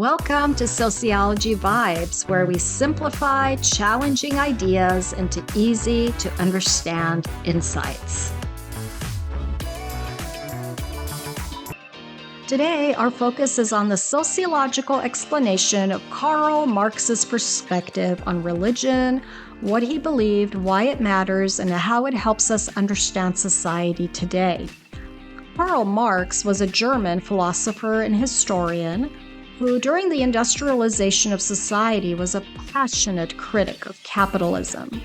Welcome to Sociology Vibes, where we simplify challenging ideas into easy to understand insights. Today, our focus is on the sociological explanation of Karl Marx's perspective on religion, what he believed, why it matters, and how it helps us understand society today. Karl Marx was a German philosopher and historian who, during the industrialization of society, was a passionate critic of capitalism.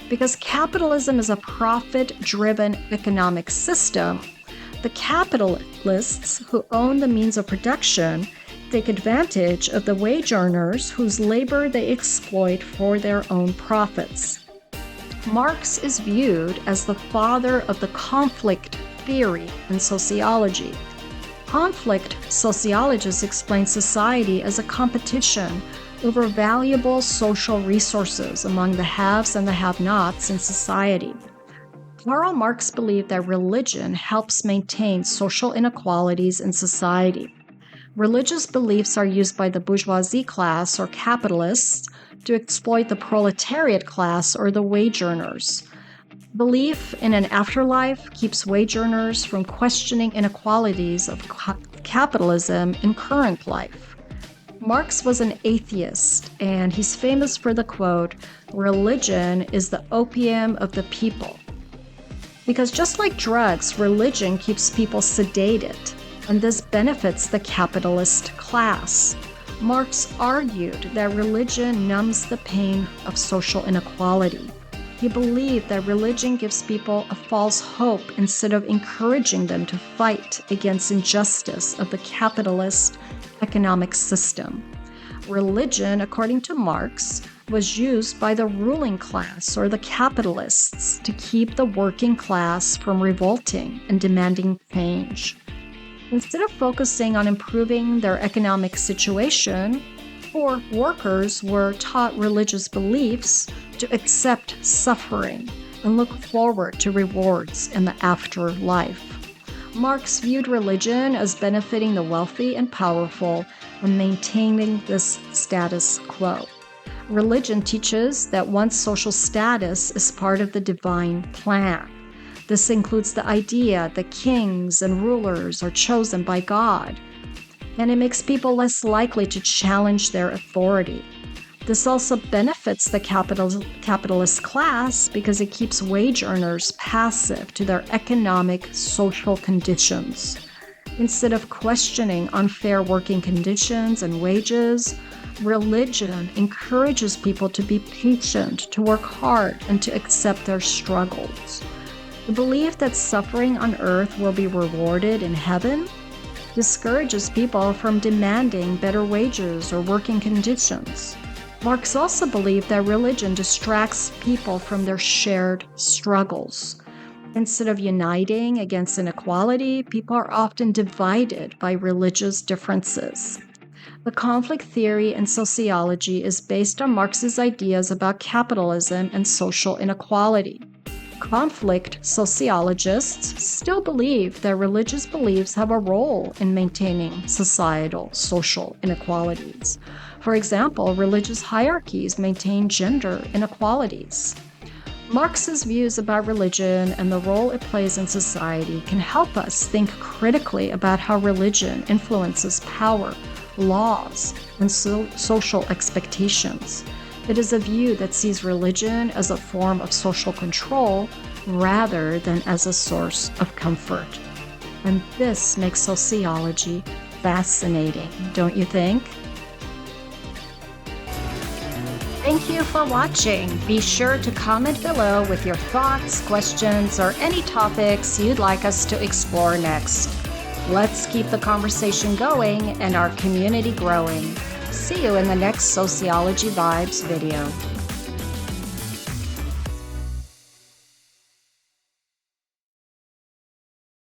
Because capitalism is a profit-driven economic system, the capitalists who own the means of production take advantage of the wage earners whose labor they exploit for their own profits. Marx is viewed as the father of the conflict theory in sociology. Conflict sociologists explain society as a competition over valuable social resources among the haves and the have-nots in society. Karl Marx believed that religion helps maintain social inequalities in society. Religious beliefs are used by the bourgeoisie class or capitalists to exploit the proletariat class or the wage earners. Belief in an afterlife keeps wage earners from questioning inequalities of capitalism in current life. Marx was an atheist, and he's famous for the quote, "Religion is the opium of the people." Because just like drugs, religion keeps people sedated, and this benefits the capitalist class. Marx argued that religion numbs the pain of social inequality. He believed that religion gives people a false hope instead of encouraging them to fight against injustice of the capitalist economic system. Religion, according to Marx, was used by the ruling class or the capitalists to keep the working class from revolting and demanding change. Instead of focusing on improving their economic situation, poor workers were taught religious beliefs to accept suffering and look forward to rewards in the afterlife. Marx viewed religion as benefiting the wealthy and powerful and maintaining this status quo. Religion teaches that one's social status is part of the divine plan. This includes the idea that kings and rulers are chosen by God, and it makes people less likely to challenge their authority. This also benefits the capitalist class because it keeps wage earners passive to their economic, social conditions. Instead of questioning unfair working conditions and wages, religion encourages people to be patient, to work hard, and to accept their struggles. The belief that suffering on earth will be rewarded in heaven discourages people from demanding better wages or working conditions. Marx also believed that religion distracts people from their shared struggles. Instead of uniting against inequality, people are often divided by religious differences. The conflict theory in sociology is based on Marx's ideas about capitalism and social inequality. Conflict sociologists still believe that religious beliefs have a role in maintaining societal social inequalities. For example, religious hierarchies maintain gender inequalities. Marx's views about religion and the role it plays in society can help us think critically about how religion influences power, laws, and social expectations. It is a view that sees religion as a form of social control rather than as a source of comfort. And this makes sociology fascinating, don't you think? Thank you for watching. Be sure to comment below with your thoughts, questions, or any topics you'd like us to explore next. Let's keep the conversation going and our community growing. See you in the next Sociology Vibes video.